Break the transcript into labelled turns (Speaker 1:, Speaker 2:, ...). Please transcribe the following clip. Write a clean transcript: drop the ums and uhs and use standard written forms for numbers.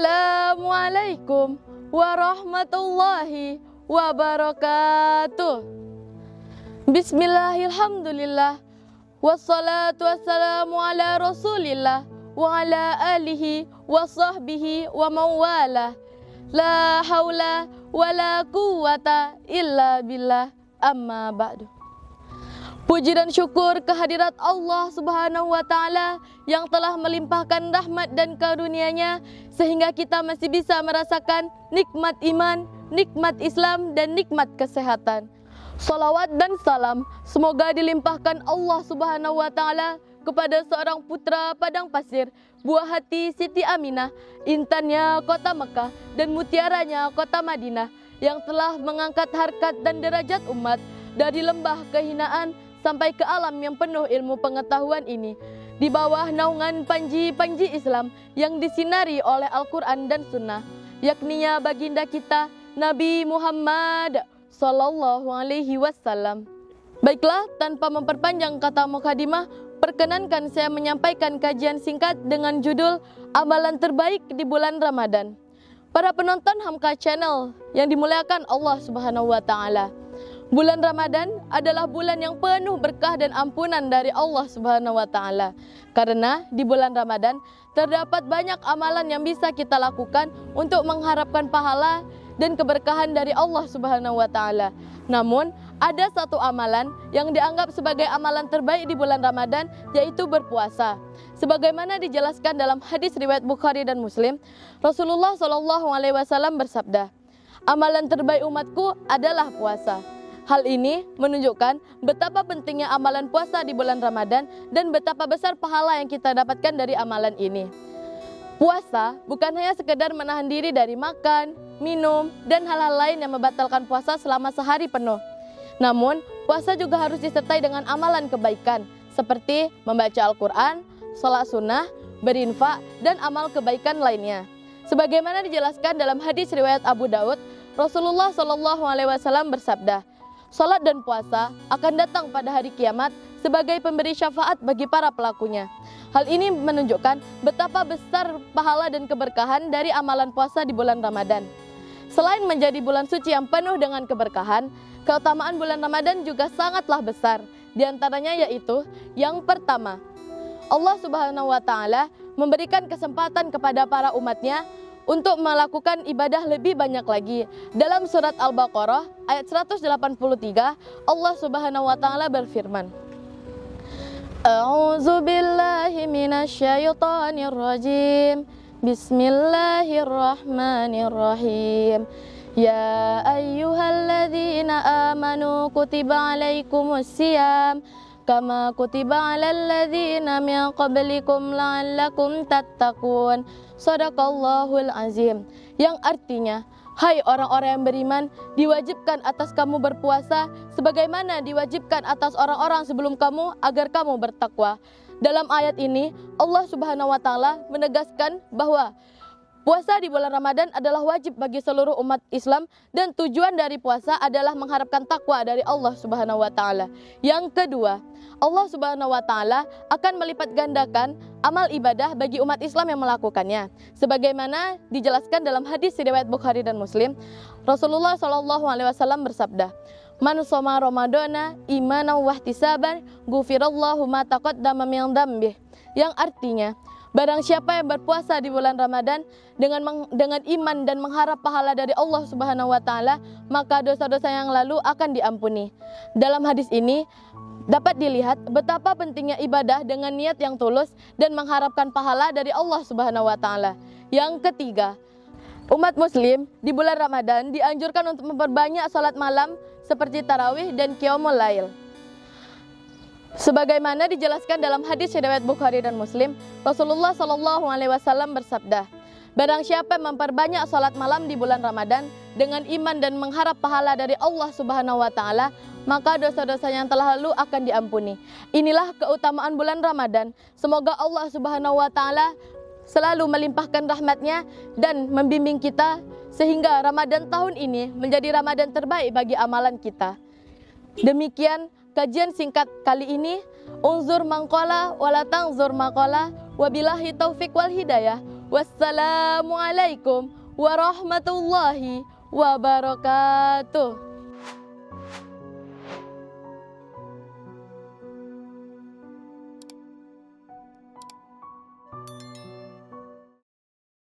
Speaker 1: Assalamualaikum warahmatullahi wabarakatuh. Bismillahirrahmanirrahim. Wassalatu wassalamu ala rasulillah wa ala alihi wa sahbihi wa mawala. La haula wa la quwata illa billah, amma ba'du. Puji dan syukur kehadirat Allah Subhanahu wa Ta'ala yang telah melimpahkan rahmat dan karunia-Nya sehingga kita masih bisa merasakan nikmat iman, nikmat Islam, dan nikmat kesehatan. Salawat dan salam semoga dilimpahkan Allah Subhanahu wa Ta'ala kepada seorang putra padang pasir, buah hati Siti Aminah, intannya kota Mekah dan mutiaranya kota Madinah, yang telah mengangkat harkat dan derajat umat dari lembah kehinaan sampai ke alam yang penuh ilmu pengetahuan ini, di bawah naungan panji-panji Islam yang disinari oleh Al-Quran dan Sunnah, yakninya baginda kita Nabi Muhammad Sallallahu Alaihi Wasallam. Baiklah, tanpa memperpanjang kata mukadimah, perkenankan saya menyampaikan kajian singkat dengan judul Amalan Terbaik di Bulan Ramadan. Para penonton Hamka Channel yang dimuliakan Allah Subhanahu wa Ta'ala, bulan Ramadan adalah bulan yang penuh berkah dan ampunan dari Allah Subhanahu wa Ta'ala. Karena di bulan Ramadan terdapat banyak amalan yang bisa kita lakukan untuk mengharapkan pahala dan keberkahan dari Allah Subhanahu wa Ta'ala. Namun, ada satu amalan yang dianggap sebagai amalan terbaik di bulan Ramadan, yaitu berpuasa. Sebagaimana dijelaskan dalam hadis riwayat Bukhari dan Muslim, Rasulullah SAW bersabda, "Amalan terbaik umatku adalah puasa." Hal ini menunjukkan betapa pentingnya amalan puasa di bulan Ramadan dan betapa besar pahala yang kita dapatkan dari amalan ini. Puasa bukan hanya sekedar menahan diri dari makan, minum, dan hal-hal lain yang membatalkan puasa selama sehari penuh. Namun, puasa juga harus disertai dengan amalan kebaikan, seperti membaca Al-Quran, sholat sunnah, berinfak, dan amal kebaikan lainnya. Sebagaimana dijelaskan dalam hadis riwayat Abu Daud, Rasulullah SAW bersabda, "Sholat dan puasa akan datang pada hari kiamat sebagai pemberi syafaat bagi para pelakunya." Hal ini menunjukkan betapa besar pahala dan keberkahan dari amalan puasa di bulan Ramadan. Selain menjadi bulan suci yang penuh dengan keberkahan, keutamaan bulan Ramadan juga sangatlah besar. Di antaranya yaitu, yang pertama, Allah Subhanahu wa Ta'ala memberikan kesempatan kepada para umatnya untuk melakukan ibadah lebih banyak lagi. Dalam surat Al-Baqarah ayat 183, Allah Subhanahu wa Ta'ala berfirman, A'udzu billahi minasyaitonir rajim. Bismillahirrahmanirrahim. Ya ayyuhalladzina amanu kutiba alaikumusiyam kama kutiba alal ladzina min qablikum la'allakum tattaqun. Shadaqallahul azim. Yang artinya, hai orang-orang yang beriman, diwajibkan atas kamu berpuasa sebagaimana diwajibkan atas orang-orang sebelum kamu agar kamu bertakwa. Dalam ayat ini, Allah Subhanahu wa Ta'ala menegaskan bahwa puasa di bulan Ramadan adalah wajib bagi seluruh umat Islam dan tujuan dari puasa adalah mengharapkan takwa dari Allah Subhanahu wa Ta'ala. Yang kedua, Allah Subhanahu wa Ta'ala akan melipat gandakan amal ibadah bagi umat Islam yang melakukannya. Sebagaimana dijelaskan dalam hadis riwayat Bukhari dan Muslim, Rasulullah SAW bersabda, "Man shoma Ramadana imanan wa ihtisaban, ghufirallahu ma taqaddama min dzambih." Yang artinya, barang siapa yang berpuasa di bulan Ramadan dengan iman dan mengharap pahala dari Allah Subhanahu wa Ta'ala, maka dosa-dosa yang lalu akan diampuni. Dalam hadis ini dapat dilihat betapa pentingnya ibadah dengan niat yang tulus dan mengharapkan pahala dari Allah Subhanahu wa Ta'ala. Yang ketiga, umat muslim di bulan Ramadan dianjurkan untuk memperbanyak salat malam seperti tarawih dan qiyamul lail. Sebagaimana dijelaskan dalam hadis riwayat Bukhari dan Muslim, Rasulullah SAW bersabda, "Barang siapa yang memperbanyak salat malam di bulan Ramadan dengan iman dan mengharap pahala dari Allah Subhanahu wa Ta'ala, maka dosa-dosa yang telah lalu akan diampuni." Inilah keutamaan bulan Ramadan. Semoga Allah Subhanahu wa Ta'ala selalu melimpahkan rahmat-Nya dan membimbing kita sehingga Ramadan tahun ini menjadi Ramadan terbaik bagi amalan kita. Demikian kajian singkat kali ini. Unzur mangqala wala tangzur maqala, wabillahi taufik wal hidayah. Wassalamualaikum warahmatullahi wabarakatuh.